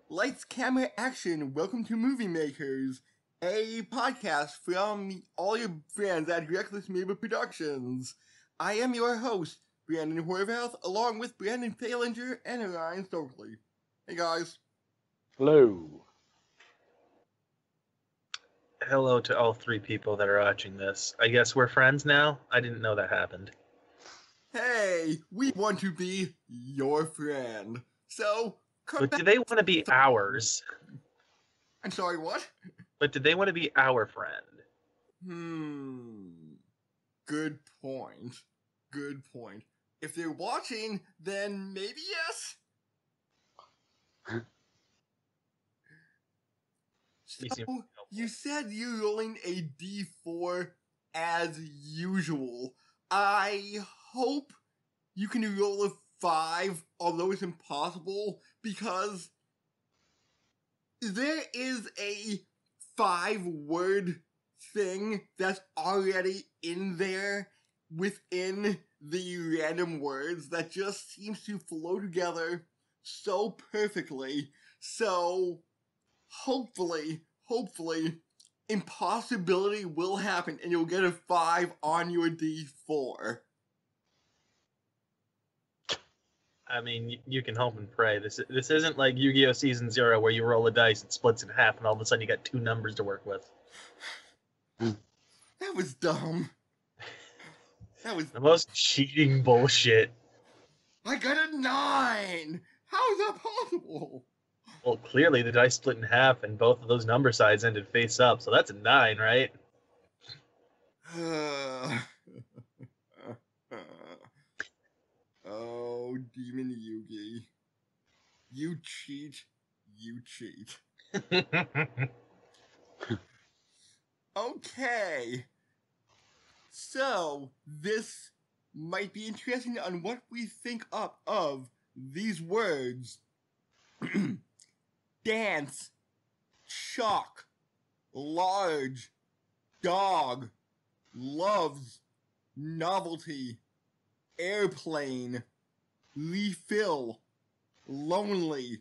Lights, camera, action. Welcome to Movie Makers, a podcast from all your friends at Reckless Movie Productions. I am your host, Brandon Horvath, along with Brandon Falinger and Ryan Stokely. Hey guys. Hello. Hello to all three people that are watching this. I guess we're friends now? I didn't know that happened. Hey, we want to be your friend. So, But do they want to be ours? I'm sorry, what? But do they want to be our friend? Good point. Good point. If they're watching, then maybe yes? So, you said you're rolling a d4 as usual. I hope you can roll a 5, although it's impossible, because there is a 5-word thing that's already in there within the random words that just seems to flow together so perfectly. So, hopefully, impossibility will happen and you'll get a 5 on your d4. I mean, you can hope and pray. This isn't like Yu-Gi-Oh! Season 0 where you roll a dice, it splits in half, and all of a sudden you got 2 numbers to work with. That was dumb. That was the most cheating bullshit. I got a 9! How is that possible? Well, clearly the dice split in half, and both of those number sides ended face up, so that's a 9, right? Oh, Demon Yugi. You cheat. You cheat. Okay. So, this might be interesting on what we think up of these words. Dance, chalk, large, dog, loves, novelty, airplane, refill, lonely,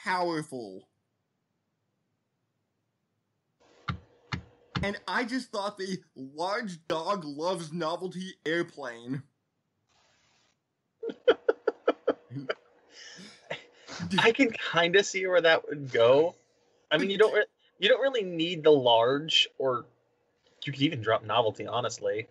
powerful. And I just thought the large dog loves novelty airplane. I can kind of see where that would go. I mean, you don't really need the large, or you could even drop novelty, honestly.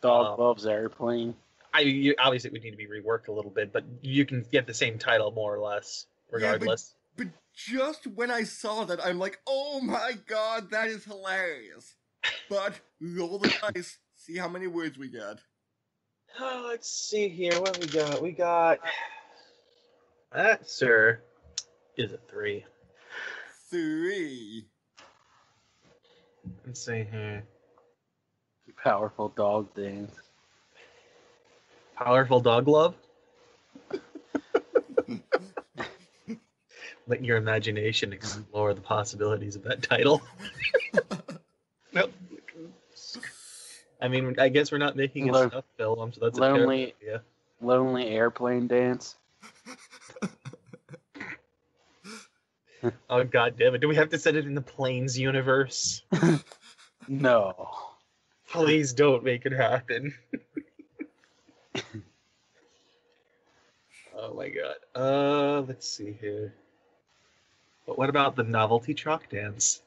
Dog loves airplane. Obviously it would need to be reworked a little bit, but you can get the same title more or less, regardless. Yeah, but just when I saw that, I'm like, oh my god, that is hilarious. But roll the dice, see how many words we get. Let's see here, what we got? We got... That, sir, is a 3. 3. Let's see here. Powerful dog dance. Powerful dog love? Let your imagination explore the possibilities of that title. Nope. I mean, I guess we're not making a stuff film, so that's a terrible idea. Lonely airplane dance. Oh, god damn it. Do we have to set it in the Planes universe? No. Please don't make it happen. Oh my god. Let's see here. But what about the novelty chalk dance?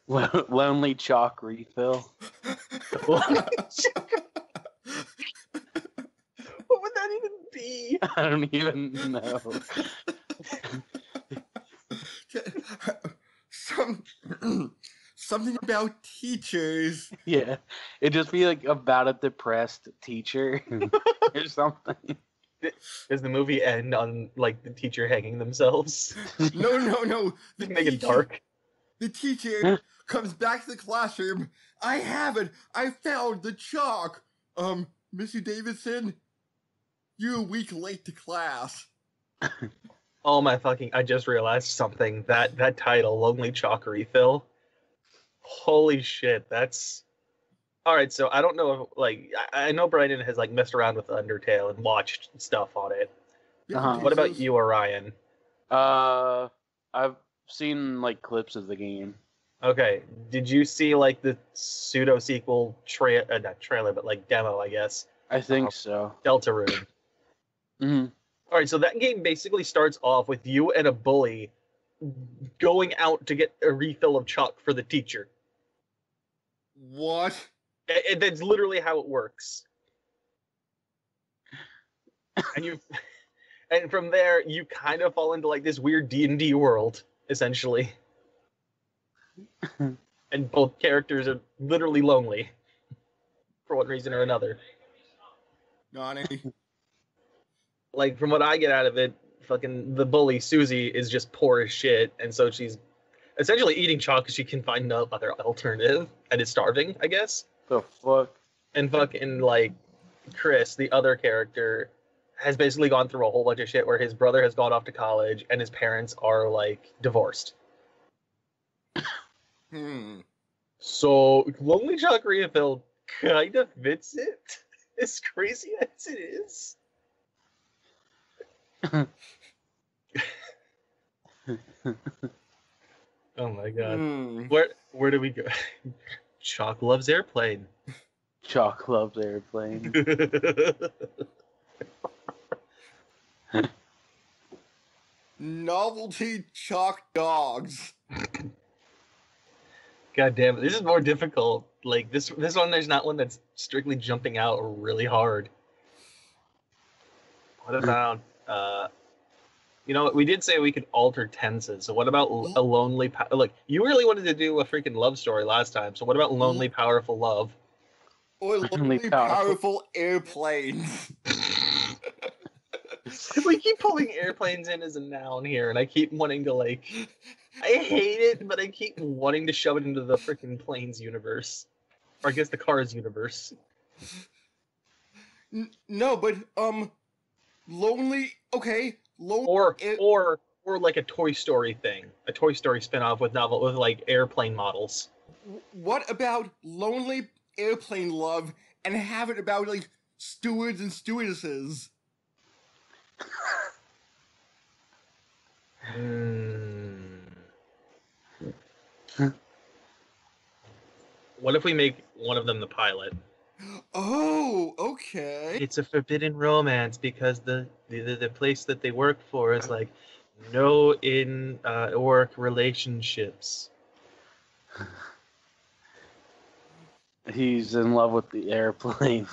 Lonely chalk refill. What would that even be? I don't even know. Something about teachers. Yeah, it'd just be like about a depressed teacher or something. Does the movie end on like the teacher hanging themselves? No. Make it dark. The teacher comes back to the classroom. I have it. I found the chalk. Mr. Davidson, you're a week late to class. Oh my fucking! I just realized something. That title, Lonely Chalk Refill. Holy shit! That's All right, so I don't know if, like, I know Brandon has, like, messed around with Undertale and watched stuff on it. Yeah, What about you, Orion? I've seen, like, clips of the game. Okay, did you see, like, the pseudo-sequel not trailer, but, like, demo, I guess? I think so. Deltarune. Mm-hmm. All right, so that game basically starts off with you and a bully going out to get a refill of chalk for the teacher. What? That's literally how it works. And from there, you kind of fall into like this weird D&D world, essentially. And both characters are literally lonely for one reason or another. Nani? Like, from what I get out of it, fucking the bully, Susie, is just poor as shit, and so she's essentially eating chalk because she can find no other alternative, and is starving, I guess. The fuck? And fucking, like, Chris, the other character, has basically gone through a whole bunch of shit where his brother has gone off to college, and his parents are, like, divorced. So, Lonely Chalk Refill kind of fits it, as crazy as it is. Oh my god. Where do we go? Chalk loves airplane. Chalk loves airplane. Novelty chalk dogs. God damn it. This is more difficult. Like, this one, there's not one that's strictly jumping out really hard. What about, you know, we did say we could alter tenses. So what about a lonely... Look, you really wanted to do a freaking love story last time. So what about lonely, powerful love? Or lonely, powerful airplanes. We keep pulling airplanes in as a noun here, and I keep wanting to, like... I hate it, but I keep wanting to shove it into the freaking planes universe. Or I guess the Cars universe. No, but, lonely... Okay, lonely... Or like a Toy Story thing. A Toy Story spinoff with like, airplane models. What about lonely airplane love and have it about, like, stewards and stewardesses? What if we make one of them the pilot? Oh, okay. It's a forbidden romance because the place that they work for is like no work relationships. He's in love with the airplane.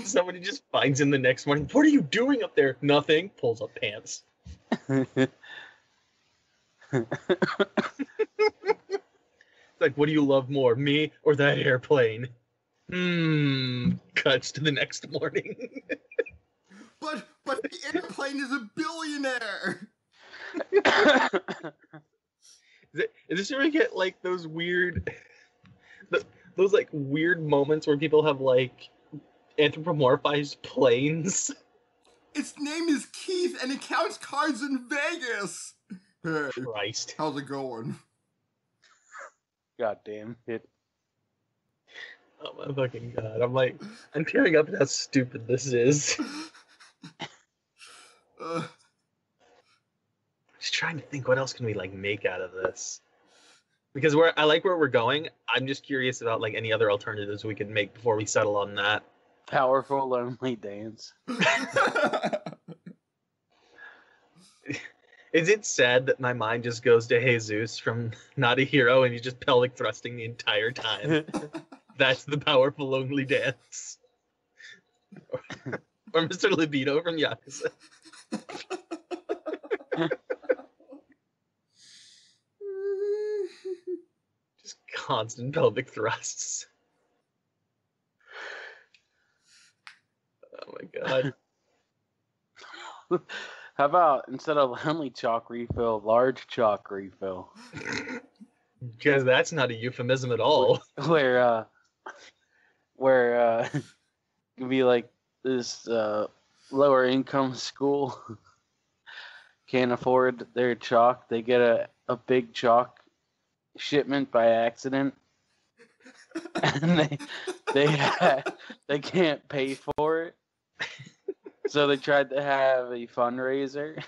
Somebody just finds him the next morning. What are you doing up there? Nothing. Pulls up pants. Like, what do you love more, me or that airplane? Cuts to the next morning. But the airplane is a billionaire. Is this where we get like those weird, those like weird moments where people have like anthropomorphized planes? Its name is Keith, and it counts cards in Vegas. Hey, Christ, how's it going? God damn it. Oh my fucking god. I'm tearing up at how stupid this is. Just trying to think what else can we like make out of this. Because I like where we're going. I'm just curious about like any other alternatives we could make before we settle on that. Powerful lonely dance. Is it sad that my mind just goes to Jesus from Not a Hero and he's just pelvic thrusting the entire time? That's the powerful lonely dance. Or Mr. Libido from Yakuza. Just constant pelvic thrusts. Oh my god. How about instead of lonely chalk refill, large chalk refill? Because that's not a euphemism at all. Where it could be like this lower income school can't afford their chalk. They get a big chalk shipment by accident, and they can't pay for it, so they tried to have a fundraiser.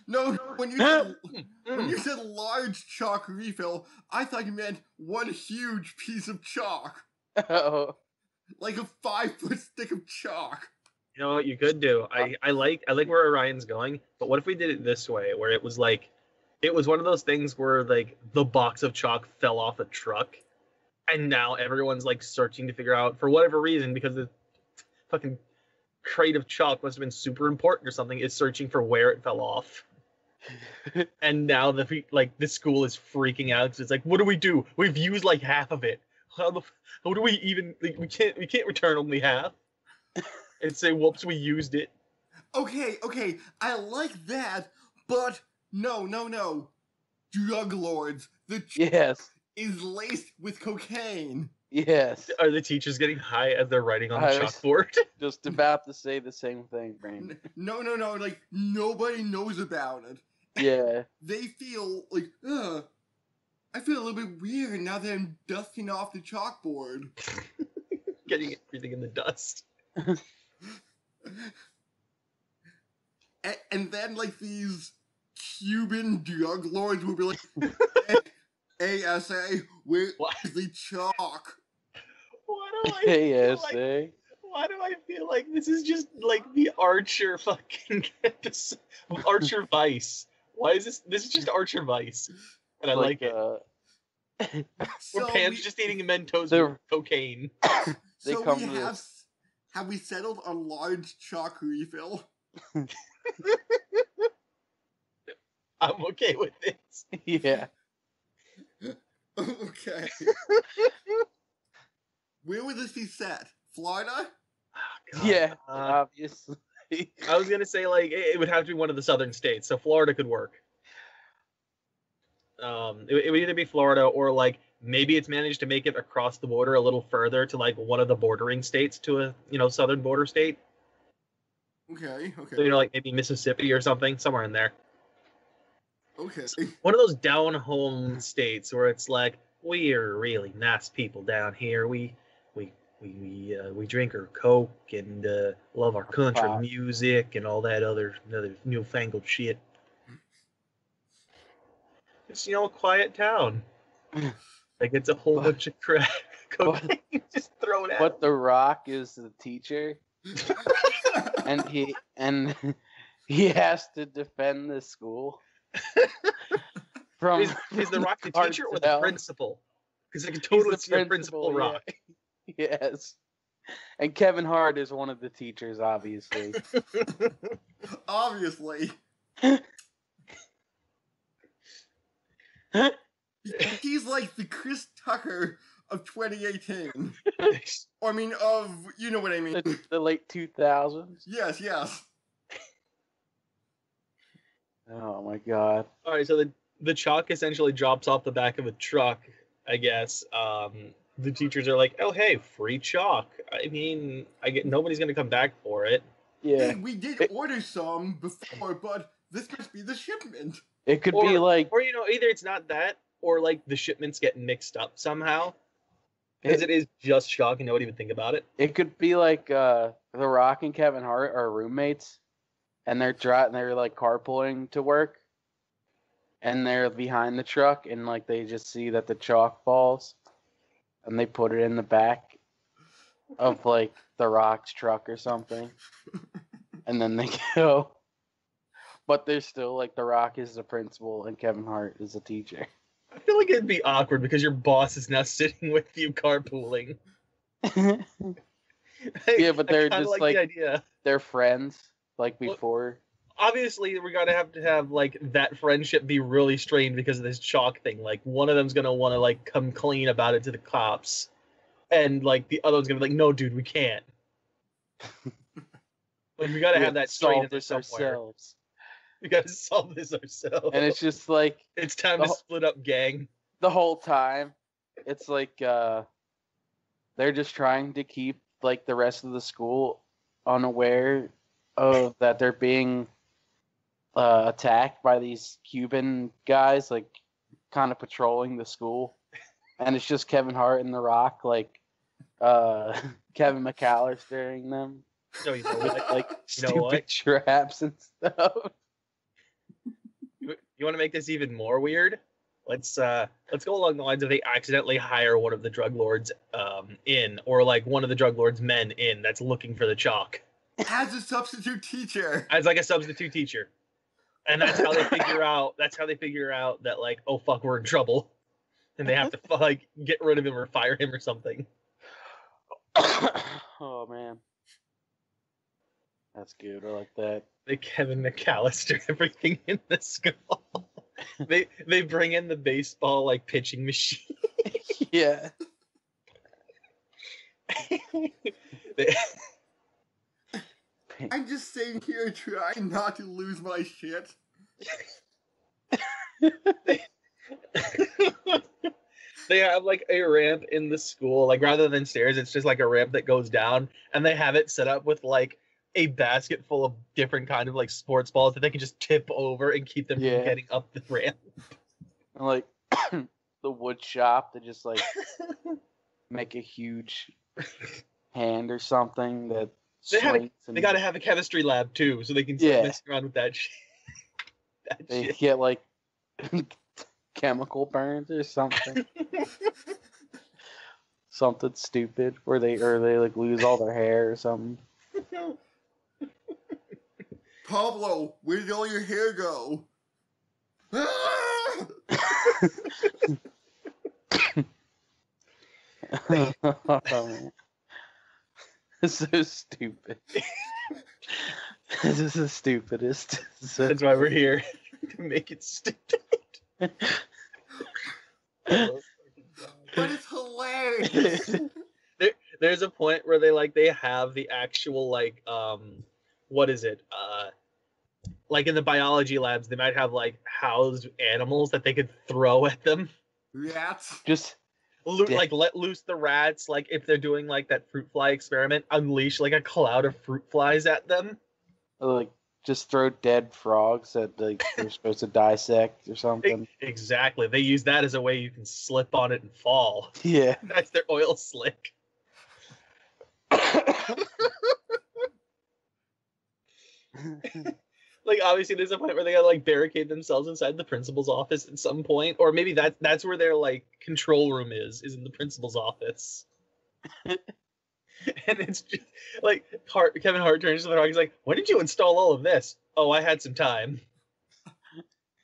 No, when you said large chalk refill, I thought you meant one huge piece of chalk, Oh, like a 5-foot stick of chalk. You know what you could do? I like where Orion's going, but what if we did it this way, where it was like, it was one of those things where like the box of chalk fell off a truck, and now everyone's like searching to figure out for whatever reason, because the fucking crate of chalk must have been super important or something, is searching for where it fell off. And now the school is freaking out because it's like, what do we do? We've used like half of it. How do we even, like, we can't return only half and say, whoops, we used it. Okay, I like that, but no. Drug lords. The chalk yes, is laced with cocaine. yes. Are the teachers getting high as they're writing on the I was- chalkboard? Just about to say the same thing, Brain. No, like, nobody knows about it. Yeah. They feel like, I feel a little bit weird now that I'm dusting off the chalkboard. Getting everything in the dust. And then, like, these Cuban drug lords will be like, ASA, where's the chalk? Why do I feel like, ASA. why do I feel like this is just like the Archer fucking episode of Archer Vice? Why is this? This is just Archer Vice, and I like it. Where Pan's just eating Mentos with cocaine. So have we settled on large chalk refill? I'm okay with this. Yeah. Okay. Where would this be set? Florida? God. Yeah. Obviously. I was gonna say like it would have to be one of the southern states, so Florida could work. It would either be Florida or like maybe it's managed to make it across the border a little further to like one of the bordering states to a southern border state. Okay. So like maybe Mississippi or something, somewhere in there. Okay. One of those down home states where it's like, we're really nice people down here. We drink our Coke and love our country music and all that other newfangled shit. It's a quiet town. Like it's a whole bunch of crack cocaine just thrown out. But The Rock is the teacher, and he has to defend the school. From is The Rock the teacher or the principal? Because I can totally see a principal Rock. Yeah. Yes. And Kevin Hart is one of the teachers, obviously. Obviously. He's like the Chris Tucker of 2018. Or I mean, you know what I mean. The late 2000s. Yes. Oh my god. All right, so the chalk essentially drops off the back of a truck, I guess. The teachers are like, "Oh, hey, free chalk." I mean, nobody's gonna come back for it. Yeah. Hey, we did order some before, but this must be the shipment. It could be like, or either it's not that, or like the shipments get mixed up somehow. Because it is just chalk and nobody would think about it. It could be like The Rock and Kevin Hart are roommates, and they're like carpooling to work, and they're behind the truck, and like they just see that the chalk falls, and they put it in the back of like The Rock's truck or something, and then they go. But they're still like The Rock is the principal and Kevin Hart is the teacher. I feel like it'd be awkward because your boss is now sitting with you carpooling. Yeah, but they're just like the idea. They're friends like before. Well, obviously, we gotta have to have like that friendship be really strained because of this chalk thing. Like one of them's gonna want to like come clean about it to the cops, and like the other one's gonna be like, "No, dude, we can't." Like we gotta have that strain in there somewhere. Ourselves. We gotta solve this ourselves. And it's just like it's time to split up, gang. The whole time, it's like they're just trying to keep like the rest of the school unaware of that they're being attacked by these Cuban guys, like kind of patrolling the school. and it's just Kevin Hart and The Rock, like Kevin McAllister during them, No, you know what? like You know stupid what? traps and stuff. You want to make this even more weird? Let's go along the lines of they accidentally hire one of the drug lords in, or like one of the drug lords' men in that's looking for the chalk As a substitute teacher. as like a substitute teacher, and that's how they figure out. That's how they figure out that like, oh fuck, we're in trouble, and they have to like get rid of him or fire him or something. Oh man, that's good. I like that. They Kevin McAllister everything in the school. they bring in the baseball like pitching machine. Yeah. They- I'm just sitting here trying not to lose my shit. They have like a ramp in the school, like rather than stairs, it's just like a ramp that goes down, and they have it set up with like a basket full of different kind of like sports balls that they can just tip over and keep them Yeah. from getting up the ramp. And like the wood shop, they just like make a huge hand or something that They have swings. They got to have a chemistry lab too, so they can start Yeah. messing around with that shit. That They shit. get like chemical burns or something. Something stupid where they like lose all their hair or something. Pablo, where did all your hair go? Ah! Oh, man. It's so stupid. This is the stupidest. That's why we're here to make it stupid. But it's hilarious. There's a point where they have the actual like what is it like in the biology labs they might have like housed animals that they could throw at them. Rats. Just Like let loose the rats, like if they're doing like that fruit fly experiment, unleash like a cloud of fruit flies at them. like just throw dead frogs that like they're supposed to dissect or something. Exactly, they use that as a way you can slip on it and fall. Yeah. That's their oil slick. Like obviously there's a point where they gotta like barricade themselves inside the principal's office at some point, or maybe that's where their like control room is in the principal's office. And it's just like Kevin Hart turns to the rock. He's like, "When did you install all of this?" "Oh, I had some time."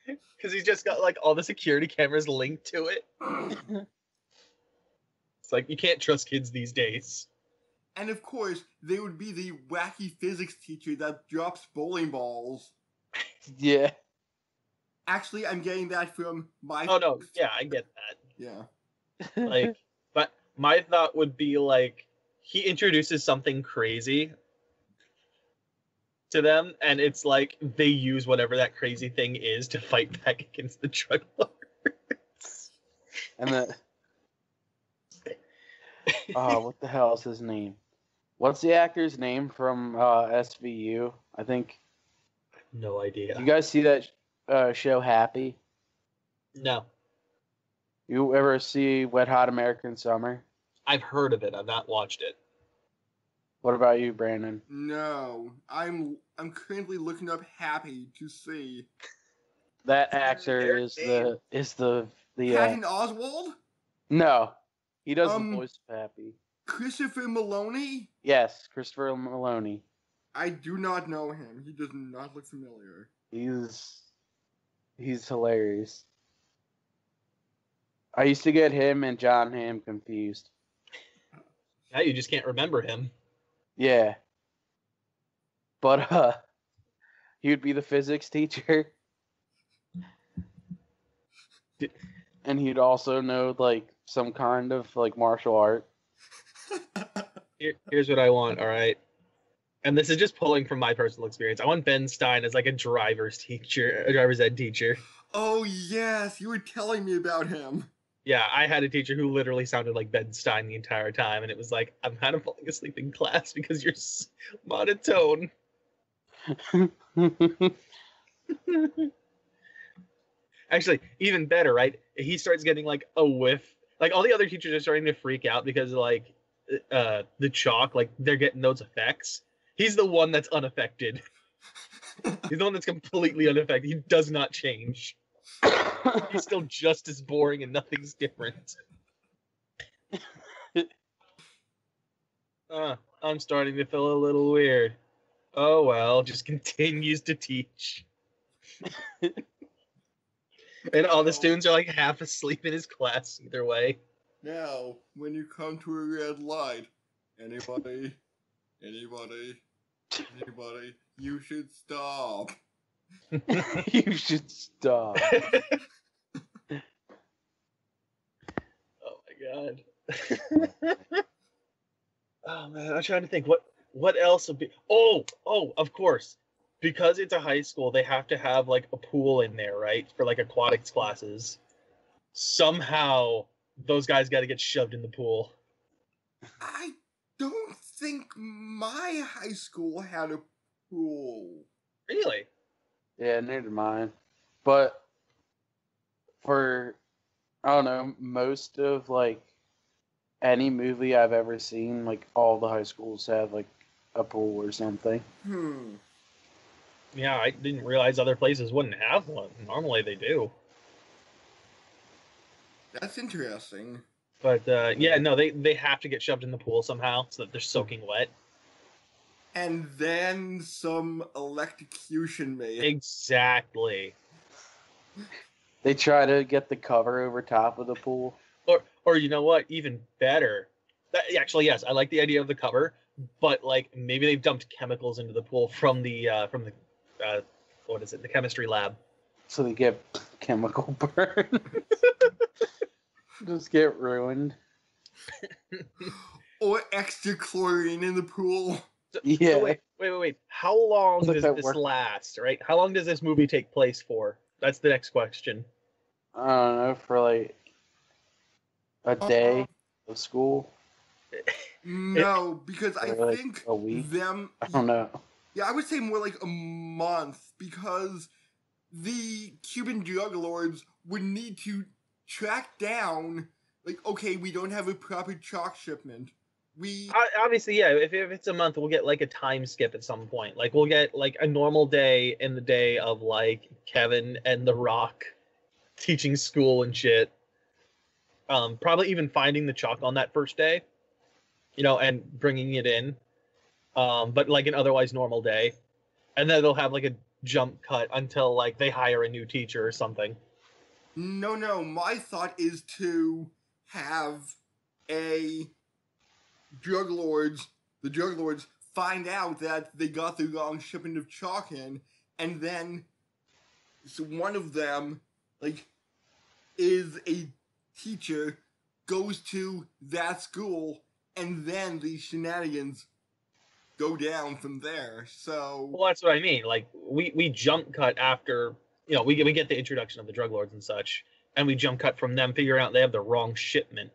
Because he's just got like all the security cameras linked to it. It's like you can't trust kids these days. And of course, they would be the wacky physics teacher that drops bowling balls. Yeah. Actually, I'm getting that from my... Oh no, yeah, I get that. Yeah. Like, but my thought would be like he introduces something crazy to them, and it's like they use whatever that crazy thing is to fight back against the drug lords. And the oh, what the hell is his name? What's the actor's name from SVU? I think. No idea. You guys see that show Happy? No, You ever see Wet Hot American Summer? I've heard of it. I've not watched it. What about you, Brandon? No. I'm currently looking up Happy to see. That actor is the Patton Oswalt? no, he does the Um, voice of Happy. Christopher Maloney? Yes, Christopher Maloney. I do not know him. He does not look familiar. He's hilarious. I used to get him and John Hamm confused. Now you just can't remember him. Yeah. But he would be the physics teacher. And he'd also know like some kind of like martial art. Here's what I want, all right? And this is just pulling from my personal experience. I want Ben Stein as like a driver's ed teacher. Oh, yes. You were telling me about him. Yeah, I had a teacher who literally sounded like Ben Stein the entire time, and it was like, I'm kind of falling asleep in class because you're monotone. Actually, even better, right? He starts getting like a whiff. like all the other teachers are starting to freak out because like the chalk, like they're getting those effects. He's the one that's unaffected. He's the one that's completely unaffected. He does not change. He's still just as boring and nothing's different. I'm starting to feel a little weird. Oh well, just continues to teach. And all the students are like half asleep in his class either way. Now, when you come to a red light, anybody, you should stop. You should stop. Oh my god. Oh man, I'm trying to think what else would be. Oh, of course. Because it's a high school, they have to have like a pool in there, right? For like aquatics classes. Somehow those guys got to get shoved in the pool. I don't think my high school had a pool. Really? Yeah, neither did mine. But for, I don't know, most of like any movie I've ever seen, like all the high schools have like a pool or something. Yeah, I didn't realize other places wouldn't have one. Normally they do. That's interesting. But yeah, no, they have to get shoved in the pool somehow so that they're soaking wet. And then some electrocution made. Exactly. They try to get the cover over top of the pool. Or you know what? Even better. Actually, yes, I like the idea of the cover, but like maybe they've dumped chemicals into the pool from the what is it? The chemistry lab. So they get chemical burn. Just get ruined. Or extra chlorine in the pool. Yeah. So wait. How long does this last, right? How long does this movie take place for? That's the next question. I don't know, for like a day of school. No, because I like think a week. them. I don't know. Yeah, I would say more like a month, because the Cuban drug lords would need to track down, like, okay, we don't have a proper chalk shipment. Obviously, yeah, if it's a month, we'll get like a time skip at some point. Like we'll get like a normal day in the day of like Kevin and The Rock teaching school and shit. Probably even finding the chalk on that first day, and bringing it in. But like an otherwise normal day. And then they'll have like a jump cut until like they hire a new teacher or something. No, my thought is to have the drug lords find out that they got the wrong shipment of chalk in, and then so one of them, like, is a teacher, goes to that school, and then the shenanigans go down from there. So, well, that's what I mean. Like we jump cut after we get the introduction of the drug lords and such, and we jump cut from them figuring out they have the wrong shipment,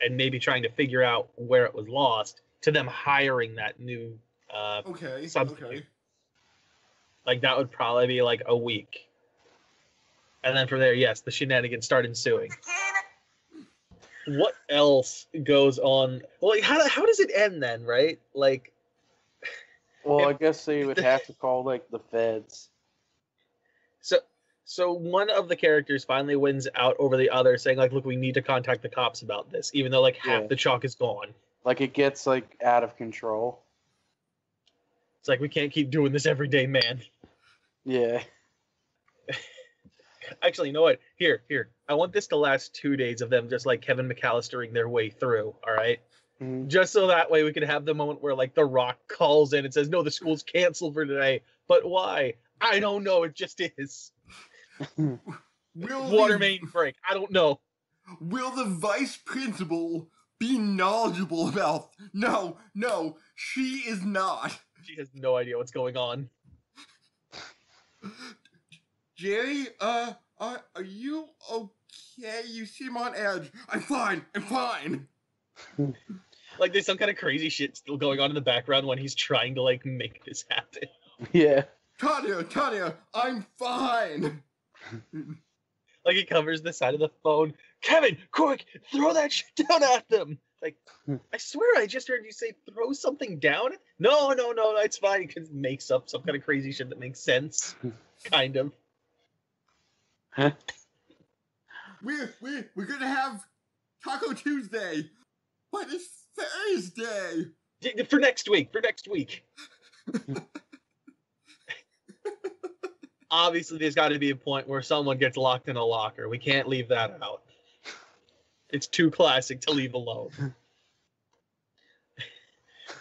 and maybe trying to figure out where it was lost, to them hiring that new substitute. Okay. Like that would probably be like a week, and then from there, yes, the shenanigans start ensuing. What else goes on? Well, like, how does it end then, right? Like, well, I guess they would have to call like the feds. So one of the characters finally wins out over the other, saying like, "Look, we need to contact the cops about this," even though like half the chalk is gone. Like it gets like out of control. It's like, we can't keep doing this every day, man. Yeah. Actually, you know what? Here. I want this to last 2 days of them just like Kevin McAllistering their way through. All right. Mm-hmm. Just so that way we could have the moment where like The Rock calls in and says, "No, the school's canceled for today." But why? I don't know. It just is. Water main break. I don't know. Will the vice principal be knowledgeable about? No, she is not. She has no idea what's going on. Jerry, are you okay? You seem on edge. I'm fine. Like there's some kind of crazy shit still going on in the background when he's trying to like make this happen. Yeah. Tanya, I'm fine. Like he covers the side of the phone. Kevin, quick, throw that shit down at them. Like, I swear I just heard you say throw something down. No, it's fine. It makes up some kind of crazy shit that makes sense. Kind of. We're gonna have Taco Tuesday, but it's Thursday. For next week. Obviously, there's got to be a point where someone gets locked in a locker. We can't leave that out. It's too classic to leave alone.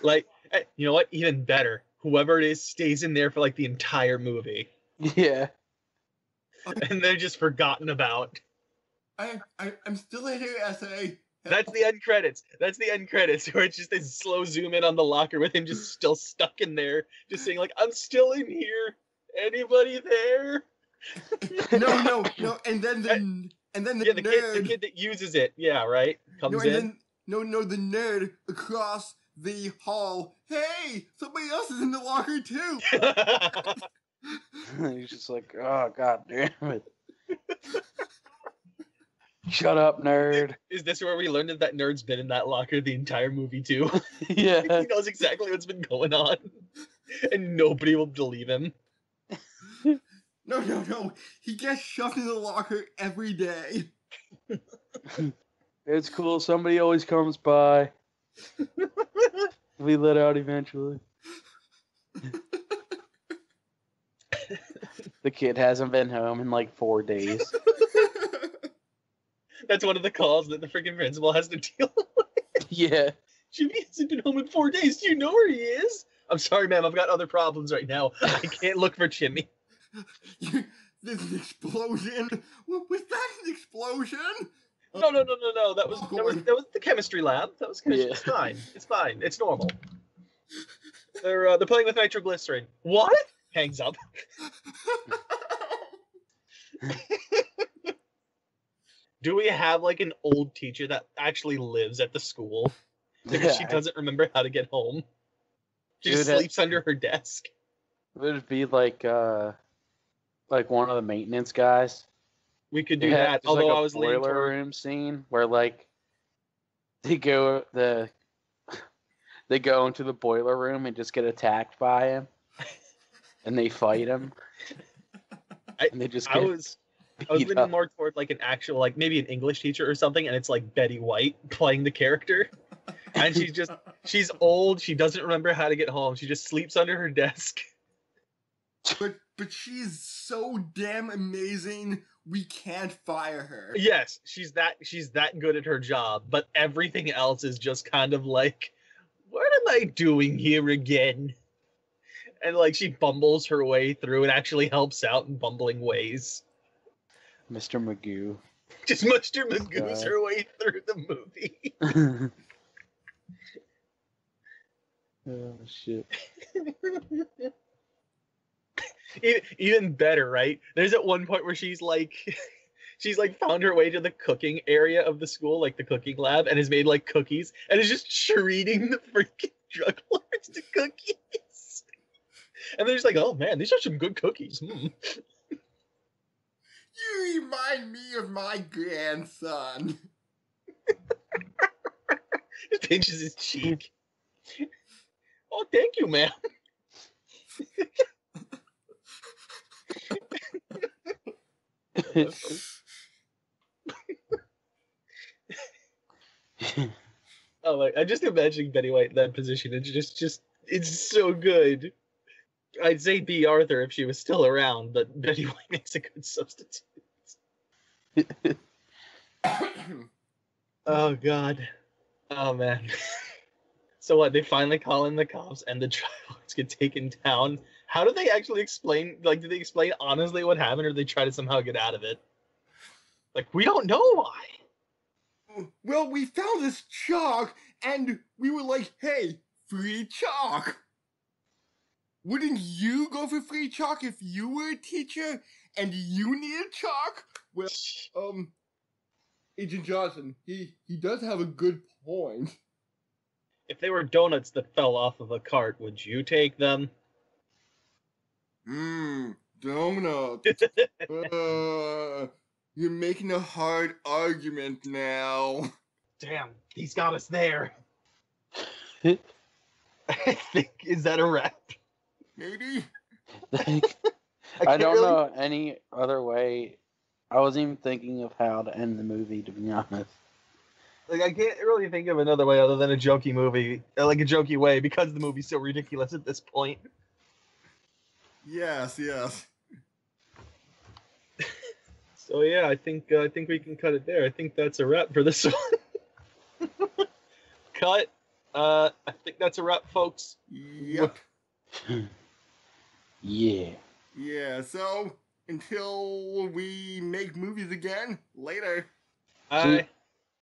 Like, you know what? Even better. Whoever it is stays in there for like the entire movie. Yeah. And they're just forgotten about. I'm still in here, essay. That's the end credits. Where it's just a slow zoom in on the locker with him just still stuck in there, just saying like, "I'm still in here. Anybody there?" No. And then the nerd. The kid that uses it. Yeah, right. Comes in. The nerd across the hall. Hey, somebody else is in the locker too. He's just like, oh god damn it. Shut up, nerd. Is this where we learned that nerd's been in that locker the entire movie too? Yeah. He knows exactly what's been going on. And nobody will believe him. No. He gets shoved in the locker every day. It's cool. Somebody always comes by. We let out eventually. The kid hasn't been home in like 4 days. That's one of the calls that the freaking principal has to deal with. Yeah. Jimmy hasn't been home in 4 days. Do you know where he is? I'm sorry, ma'am. I've got other problems right now. I can't look for Jimmy. There's an explosion. Was that an explosion? No. That was the chemistry lab. That was chemistry. Yeah. It's fine. It's normal. They're playing with nitroglycerin. What? Hangs up. Do we have like an old teacher that actually lives at the school because she doesn't remember how to get home? She just sleeps under her desk. Would it be like one of the maintenance guys? We could do that. Although like I was leaning boiler room scene where like they go into the boiler room and just get attacked by him, and they fight him. And they just. I was leaning more toward like an actual, like maybe an English teacher or something, and it's like Betty White playing the character, and she's old. She doesn't remember how to get home. She just sleeps under her desk. But she's so damn amazing. We can't fire her. Yes, she's that good at her job, but everything else is just kind of like, what am I doing here again? And like she bumbles her way through and actually helps out in bumbling ways. Mr. Magoo. Just Mr. Magoo's her way through the movie. Oh shit. Even better, right? There's at one point where she's like found her way to the cooking area of the school, like the cooking lab, and has made like cookies and is just treating the freaking drug lords to cookies. And they're just like, oh man, these are some good cookies. You remind me of my grandson. Just pinches his cheek. Oh, thank you, ma'am. Oh my! I'm just imagining Betty White in that position. It's just it's so good. I'd say B. Arthur if she was still around, but Betty White makes a good substitute. Oh god. Oh man. So what? They finally call in the cops, and the drivers get taken down. How do they actually explain? Like, do they explain honestly what happened, or do they try to somehow get out of it? Like, we don't know why. Well, we found this chalk, and we were like, hey, free chalk. Wouldn't you go for free chalk if you were a teacher and you needed chalk? Well, Agent Johnson, he does have a good point. If they were donuts that fell off of a cart, would you take them? Donuts. You're making a hard argument now. Damn, he's got us there. I think, is that a wrap? Maybe? I don't know any other way. I wasn't even thinking of how to end the movie, to be honest. Like, I can't really think of another way other than a jokey movie, like a jokey way, because the movie's so ridiculous at this point. Yes. So yeah, I think we can cut it there. I think that's a wrap for this one. Cut. I think that's a wrap, folks. Yep. Yeah. Yeah, so until we make movies again, later. Bye.